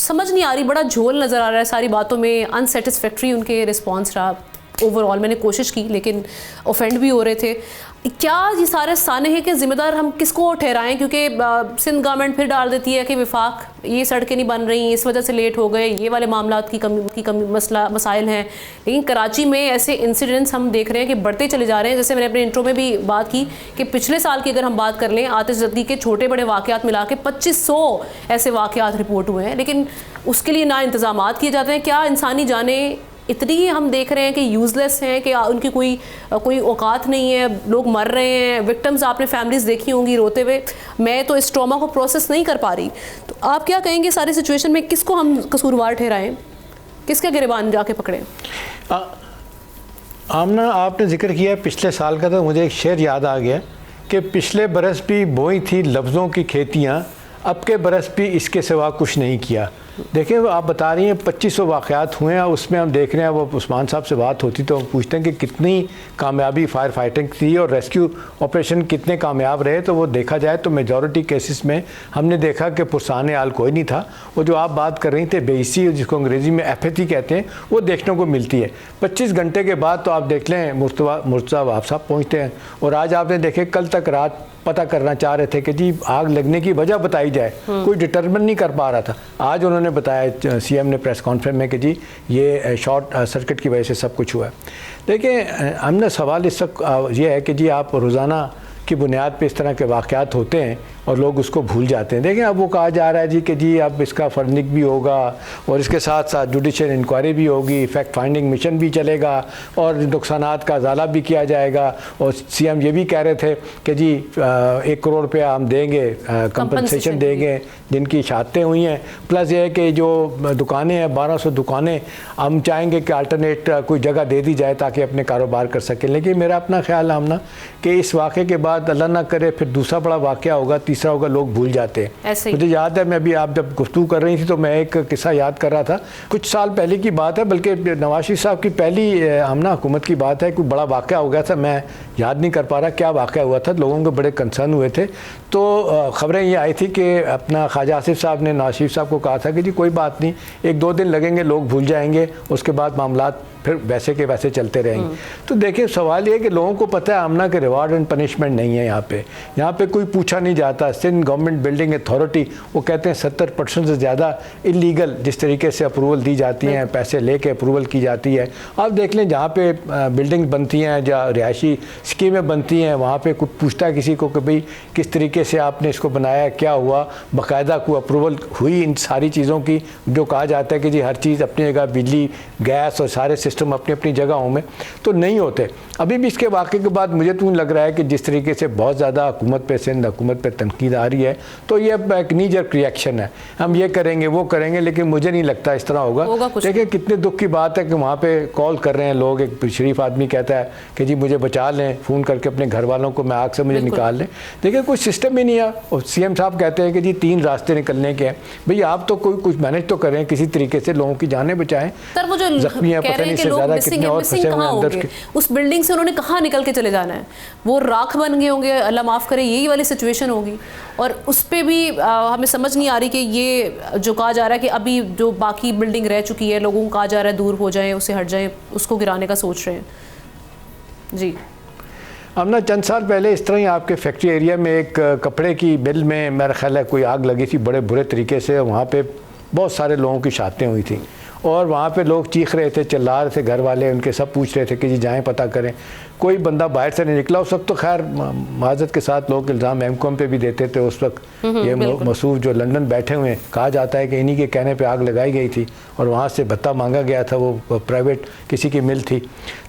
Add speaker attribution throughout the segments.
Speaker 1: समझ नहीं आ रही, बड़ा झोल नज़र आ रहा है सारी बातों में, अनसेटिस्फैक्ट्री उनके रिस्पॉन्स रहा ओवरऑल। मैंने कोशिश की लेकिन ऑफेंड भी हो रहे थे। क्या ये सारे सानहे के ज़िम्मेदार हम किसको ठहराएं? क्योंकि सिंध गवर्नमेंट फिर डाल देती है कि विफाक ये सड़कें नहीं बन रही, इस वजह से लेट हो गए, ये वाले मामलात की कमी मसाइल हैं। लेकिन कराची में ऐसे इंसिडेंट्स हम देख रहे हैं कि बढ़ते चले जा रहे हैं। जैसे मैंने अपने इंट्रो में भी बात की कि पिछले साल की अगर हम बात कर लें, आतिशज़दी के छोटे बड़े वाक़यात मिला के 2500 ऐसे वाक़यात रिपोर्ट हुए हैं, लेकिन उसके लिए ना इंतज़ाम किए जाते हैं। क्या इंसानी जानें इतनी हम देख रहे हैं कि यूज़लेस हैं कि उनकी कोई औकात नहीं है, लोग मर रहे हैं, विक्टिम्स आपने फैमिलीज़ देखी होंगी रोते हुए। मैं तो इस ट्रॉमा को प्रोसेस नहीं कर पा रही। तो आप क्या कहेंगे सारी सिचुएशन में किसको हम कसूरवार ठहराएं, किसका गिरबान जाके पकड़ें?
Speaker 2: आमना, आपने जिक्र किया पिछले साल का, तो मुझे एक शेर याद आ गया कि पिछले बरस भी बोई थी लफ्ज़ों की खेतियाँ, अब के बरस भी इसके सिवा कुछ नहीं किया। देखिए, आप बता रही हैं 2500 वाक़यात हुए हैं, उसमें हम देख रहे हैं, वो उस्मान साहब से बात होती तो हम पूछते हैं कि कितनी कामयाबी फायर फाइटिंग थी और रेस्क्यू ऑपरेशन कितने कामयाब रहे। तो वो देखा जाए तो मेजॉरिटी केसेस में हमने देखा कि पुरसाने हाल कोई नहीं था। वो जो आप बात कर रही थे बेइसी, जिसको अंग्रेज़ी में एपैथी कहते हैं, वो देखने को मिलती है। 25 घंटे के बाद तो आप देख लें मुर्तज़ा वहाब साहब पहुँचते हैं, और आज आपने देखे कल तक रात पता करना चाह रहे थे कि जी आग लगने की वजह बताई जाए, कोई डिटरमिन नहीं कर पा रहा था। आज उन्होंने बताया सीएम ने प्रेस कॉन्फ्रेंस में कि जी ये शॉर्ट सर्किट की वजह से सब कुछ हुआ है। देखिए, हमने सवाल इस वक्त ये है कि जी आप रोज़ाना की बुनियाद पे इस तरह के वाक़यात होते हैं और लोग उसको भूल जाते हैं। देखें, अब वो कहा जा रहा है जी कि जी अब इसका फर्निक भी होगा और इसके साथ साथ जुडिशल इंक्वायरी भी होगी, फैक्ट फाइंडिंग मिशन भी चलेगा और नुकसानात का अजाला भी किया जाएगा। और सीएम ये भी कह रहे थे कि जी 1 करोड़ रुपया हम देंगे, कंपनसेशन देंगे जिनकी शहादतें हुई हैं। प्लस ये है कि जो दुकानें हैं 1200 दुकानें हम चाहेंगे कि अल्टरनेट कोई जगह दे दी जाए ताकि अपने कारोबार कर सकें। लेकिन मेरा अपना ख्याल है ना कि इस वाक़े के बाद अल्लाह ना करे फिर दूसरा बड़ा वाक़या होगा, तीसरा होगा, लोग भूल जाते हैं। मुझे याद है, मैं अभी आप जब गुफ्तगू कर रही थी तो मैं एक किस्सा याद कर रहा था, कुछ साल पहले की बात है, बल्कि नवाज शरीफ साहब की पहली हमना हुकूमत की बात है। कोई बड़ा वाक़या हो गया था, मैं याद नहीं कर पा रहा क्या वाक़या हुआ था, लोगों को बड़े कंसर्न हुए थे। तो ख़बरें ये आई थी कि अपना ख्वाजा आसिफ साहब ने नवाज शरीफ साहब को कहा था कि जी कोई बात नहीं, 1-2 दिन लगेंगे, लोग भूल जाएंगे, उसके बाद मामलात फिर वैसे के वैसे चलते रहेंगे। तो देखिए, सवाल ये है कि लोगों को पता है आमना के रिवार्ड एंड पनिशमेंट नहीं है यहाँ पे कोई पूछा नहीं जाता। सिंध गवर्नमेंट बिल्डिंग अथॉरिटी वो कहते हैं 70% से ज़्यादा इलीगल जिस तरीके से अप्रूवल दी जाती हैं, पैसे लेके अप्रूवल की जाती है। आप देख लें जहाँ पे बिल्डिंग बनती हैं, जहाँ रिहायशी स्कीमें बनती हैं, वहाँ पे कुछ पूछता है किसी को कि भाई किस तरीके से आपने इसको बनाया, क्या हुआ, बाकायदा कोई अप्रूवल हुई इन सारी चीज़ों की। जो कहा जाता है कि जी हर चीज़ अपनी जगह, बिजली, गैस और सारे सिस्टम अपनी अपनी जगहों में, तो नहीं होते। अभी भी इसके वाक़े के बाद मुझे तो लग रहा है कि जिस तरीके से बहुत ज़्यादा हुकूमत पे, सिंध हुकूमत पे तनकीद आ रही है, तो ये एक नी-जर्क रिएक्शन है, हम ये करेंगे वो करेंगे, लेकिन मुझे नहीं लगता इस तरह होगा। देखिए, कितने दुख की बात है कि वहाँ पे कॉल कर रहे हैं लोग, एक शरीफ आदमी कहता है कि जी मुझे बचा लें, फ़ोन करके अपने घर वालों को, मैं आग से मुझे निकाल लें। देखिए, कोई सिस्टम ही नहीं है। और सीएम साहब कहते हैं कि जी 3 रास्ते निकलने के हैं। भाई आप तो कोई कुछ मैनेज तो करें, किसी तरीके से लोगों की जानें बचाएं। जख्मी है, पता नहीं से ज़्यादा कितने और फंसे हुए अंदर के।
Speaker 1: उस बिल्डिंग से उन्होंने कहाँ निकल के चले जाना है? वो राख बन गए होंगे, अल्लाह माफ़ करे, यही वाली सिचुएशन होगी। और उस पर भी हमें समझ नहीं आ रही कि ये जो कहा जा रहा है कि अभी जो बाकी बिल्डिंग रह चुकी है, लोगों को कहा जा रहा है दूर हो जाएं, उससे हट जाएं, उसको गिराने का सोच रहे हैं। जी,
Speaker 2: हम ना चंद साल पहले इस तरह ही आपके फैक्ट्री एरिया में एक कपड़े की मिल में मेरा ख्याल है कोई आग लगी थी बड़े बुरे तरीके से। वहाँ पे बहुत सारे लोगों की शहादतें हुई थी और वहाँ पे लोग चीख रहे थे, चिल्ला रहे थे, घर वाले उनके सब पूछ रहे थे कि जी जाएं पता करें। कोई बंदा बाहर से नहीं निकला उस वक्त। तो खैर माजरत के साथ लोग इल्ज़ाम एमकॉम पे भी देते थे उस वक्त। ये मसूफ जो लंदन बैठे हुए हैं, कहा जाता है कि इन्हीं के कहने पे आग लगाई गई थी और वहाँ से भत्ता मांगा गया था, वो प्राइवेट किसी की मिल थी।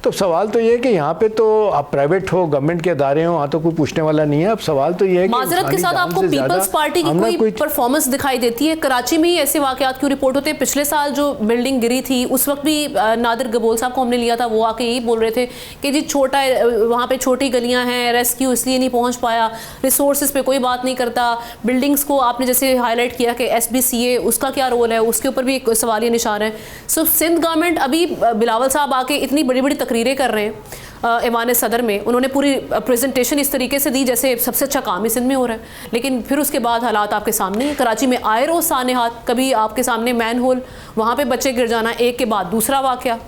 Speaker 2: तो सवाल तो ये है कि यहाँ पे तो आप प्राइवेट हो, गवर्नमेंट के अदारे हो, वहाँ तो कोई पूछने वाला नहीं है। अब सवाल तो ये है कि
Speaker 1: माजरत के साथ आपको पीपल्स पार्टी की कोई परफॉर्मेंस दिखाई देती है? कराची में ही ऐसे वाकयात क्यों रिपोर्ट होते हैं? पिछले साल जो बिल्डिंग गिरी थी उस वक्त भी नादिर गबोल साहब को हमने लिया था, वो आके यही बोल रहे थे कि जी छोटा है वहाँ पे छोटी गलियाँ हैं, रेस्क्यू इसलिए नहीं पहुँच पाया, रिसोर्सेज पे कोई बात नहीं करता, बिल्डिंग्स को आपने जैसे हाईलाइट किया कि SBCA उसका क्या रोल है, उसके ऊपर भी एक सवालिया निशान है। सो सिंध गवर्नमेंट अभी बिलावल साहब आके इतनी बड़ी बड़ी तकरीरें कर रहे हैं ऐवान सदर में, उन्होंने पूरी प्रेजेंटेशन इस तरीके से दी जैसे सबसे अच्छा काम ही सिंध में हो रहा है, लेकिन फिर उसके बाद हालात आपके सामने हैं। कराची में आए रोज़ सानेहात, कभी आपके सामने मैन होल, वहाँ पे बच्चे गिर जाना, एक के बाद दूसरा वाक़या।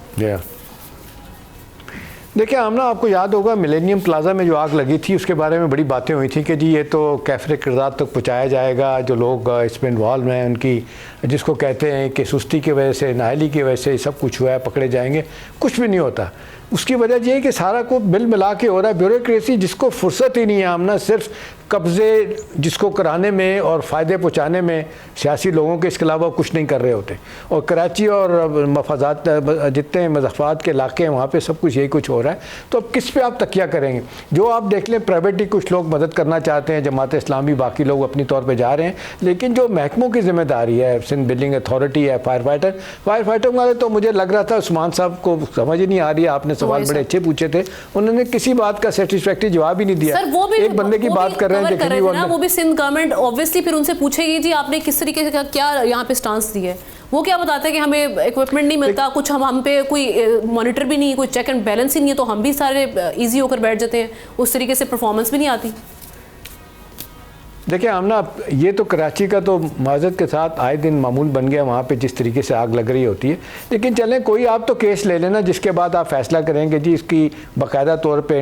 Speaker 2: देखिए आमना, आपको याद होगा मिलेनियम प्लाजा में जो आग लगी थी उसके बारे में बड़ी बातें हुई थी कि जी ये तो कैफरे किरदार तक पहुँचाया जाएगा, जो लोग इसमें इन्वॉल्व हैं उनकी जिसको कहते हैं कि सुस्ती की वजह से, नाअहली की वजह से सब कुछ हुआ है, पकड़े जाएंगे। कुछ भी नहीं होता। उसकी वजह ये है कि सारा को बिल मिला के हो रहा है ब्यूरोक्रेसी जिसको फुर्सत ही नहीं है आमना, सिर्फ कब्ज़े जिसको कराने में और फ़ायदे पहुँचाने में सियासी लोगों के इसके अलावा कुछ नहीं कर रहे होते। और कराची और मफादात जितने मज़ाफ़ात के इलाके हैं वहाँ पे सब कुछ यही कुछ हो रहा है। तो अब किस पे आप तकिया करेंगे? जो आप देख लें प्राइवेट ही कुछ लोग मदद करना चाहते हैं, जमात इस्लामी, बाकी लोग अपनी तौर पर जा रहे हैं, लेकिन जो महकमों की जिम्मेदारी है, सिंध बिल्डिंग अथॉरिटी है, फायर फाइटर वाले, तो मुझे लग रहा था उस्मान साहब को समझ ही नहीं आ रही है। आपने सवाल बड़े अच्छे पूछे थे, उन्होंने किसी बात का सेटिस्फैक्टरी जवाब ही नहीं दिया। एक बंदे की बात कर रहे हैं
Speaker 1: ना, वो भी सिंध गवर्नमेंट ऑब्वियसली फिर उनसे पूछेगी जी आपने किस तरीके से क्या यहाँ पे स्टांस दी है। वो क्या बताते हैं कि हमें इक्विपमेंट नहीं मिलता, कुछ हम पे कोई मॉनिटर भी नहीं, कोई चेक एंड बैलेंस ही नहीं है, तो हम भी सारे इजी होकर बैठ जाते हैं, उस तरीके से परफॉर्मेंस भी नहीं आती।
Speaker 2: देखिए आमना, ये तो कराची का तो माजरत के साथ आए दिन मामूल बन गया वहाँ पे जिस तरीके से आग लग रही होती है। लेकिन चलें, कोई आप तो केस ले लेना जिसके बाद आप फैसला करेंगे जी इसकी बाकायदा तौर पे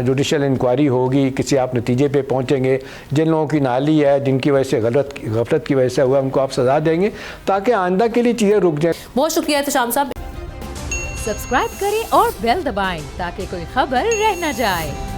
Speaker 2: जुडिशल इंक्वायरी होगी, किसी आप नतीजे पे पहुँचेंगे। जिन लोगों की नाली है, जिनकी वजह से गफलत की वजह से हुआ, उनको आप सज़ा देंगे ताकि आइंदा के लिए चीज़ें रुक जाएँ।
Speaker 1: बहुत शुक्रिया एहतशाम साहब।
Speaker 3: सब्सक्राइब करें और बेल दबाएं ताकि कोई खबर रह न जाए।